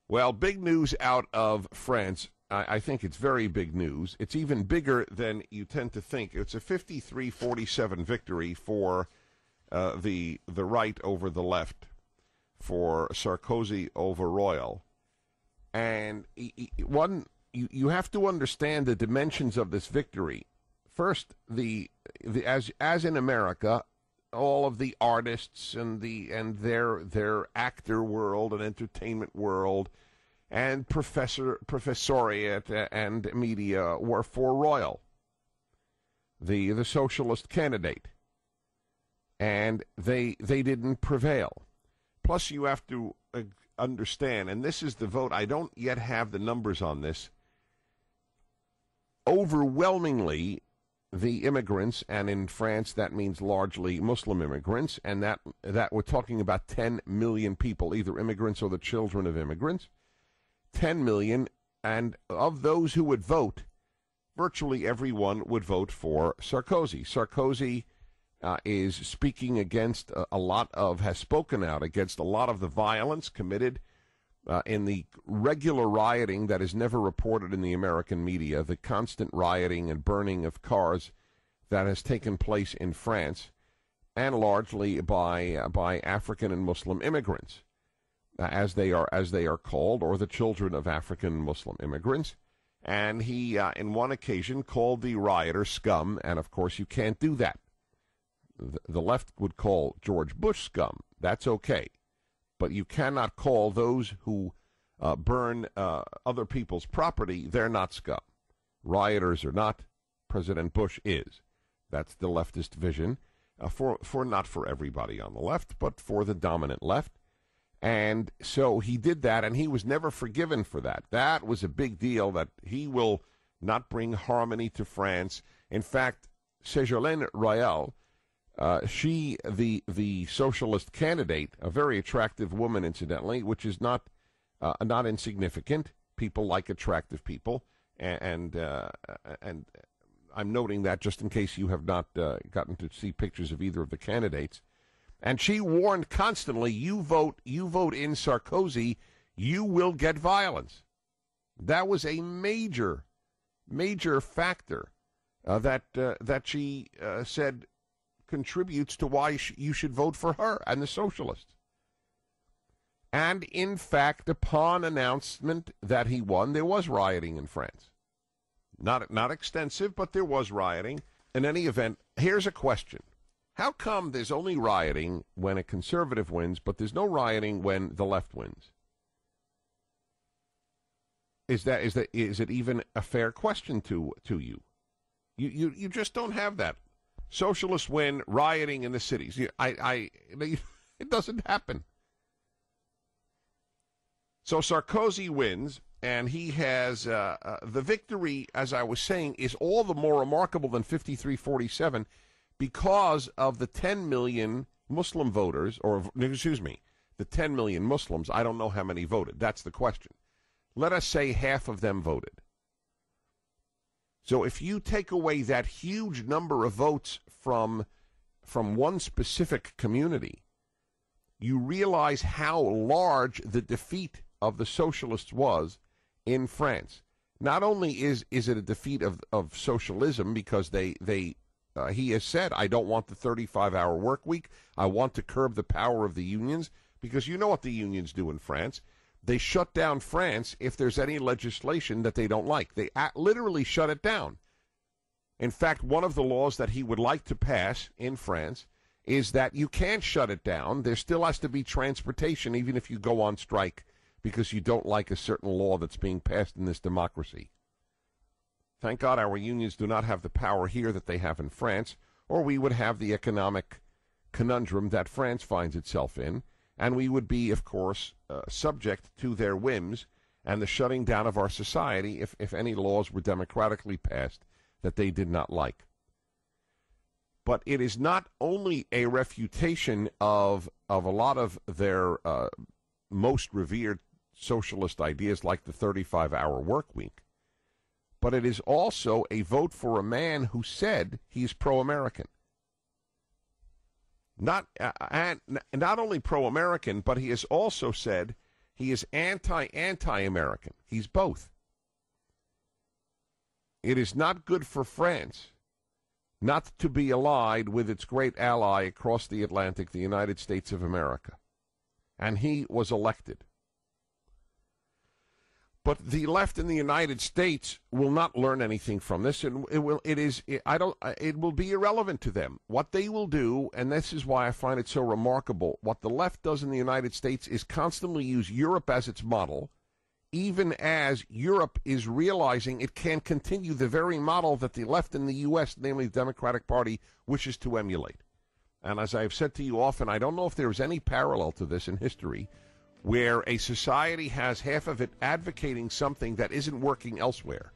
Well, big news out of France. I think it's very big news. It's even bigger than you tend to think. It's a 53-47 victory for the right over the left, for Sarkozy over Royal. And you have to understand the dimensions of this victory. First, as in America, all of the artists and their actor world and entertainment world and professoriate and media were for Royal, the socialist candidate, and they didn't prevail. Plus, you have to understand, and this is the vote. I don't yet have the numbers on this. Overwhelmingly, the immigrants, and in France that means largely Muslim immigrants, and that we're talking about 10 million people, either immigrants or the children of immigrants, 10 million, and of those who would vote, virtually everyone would vote for Sarkozy. Sarkozy is speaking against has spoken out against a lot of the violence committed in the regular rioting that is never reported in the American media, the constant rioting and burning of cars that has taken place in France, and largely by African and Muslim immigrants, as they are called, or the children of African and Muslim immigrants. And he, in one occasion, called the rioters scum, and of course you can't do that. The left would call George Bush scum. That's okay. But you cannot call those who burn other people's property, they're not scum. Rioters are not. President Bush is. That's the leftist vision, for not for everybody on the left, but for the dominant left. And so he did that, and he was never forgiven for that. That was a big deal, that he will not bring harmony to France. In fact, Ségolène Royal, she, the socialist candidate, a very attractive woman, incidentally, which is not insignificant. People like attractive people, and I'm noting that just in case you have not gotten to see pictures of either of the candidates. And she warned constantly, you vote in Sarkozy, you will get violence. That was a major factor that she said contributes to why you should vote for her and the socialists. And in fact, upon announcement that he won, there was rioting in France. Not extensive, but there was rioting. In any event, here's a question. How come there's only rioting when a conservative wins, but there's no rioting when the left wins? Is it even a fair question to you? You just don't have that. Socialists win, rioting in the cities. It doesn't happen. So Sarkozy wins, and he has the victory, as I was saying, is all the more remarkable than 53-47 because of the 10 million Muslim voters, the 10 million Muslims. I don't know how many voted. That's the question. Let us say half of them voted. So if you take away that huge number of votes from one specific community, you realize how large the defeat of the socialists was in France. Not only is it a defeat of socialism because he has said, I don't want the 35-hour work week. I want to curb the power of the unions, because you know what the unions do in France. They shut down France if there's any legislation that they don't like. They literally shut it down. In fact, one of the laws that he would like to pass in France is that you can't shut it down. There still has to be transportation even if you go on strike because you don't like a certain law that's being passed in this democracy. Thank God our unions do not have the power here that they have in France, or we would have the economic conundrum that France finds itself in, and we would be, of course, subject to their whims and the shutting down of our society if any laws were democratically passed that they did not like. But it is not only a refutation of a lot of their most revered socialist ideas like the 35-hour work week, but it is also a vote for a man who said he's pro-American. Not only pro-American, but he has also said He is anti-American. He's both. It is not good for France not to be allied with its great ally across the Atlantic, the United States of America. And he was elected. But the left in the United States will not learn anything from this, and it will be irrelevant to them. What they will do, and this is why I find it so remarkable, what the left does in the United States is constantly use Europe as its model, even as Europe is realizing it can't continue the very model that the left in the U.S., namely the Democratic Party, wishes to emulate. And as I've said to you often, I don't know if there's any parallel to this in history, where a society has half of it advocating something that isn't working elsewhere.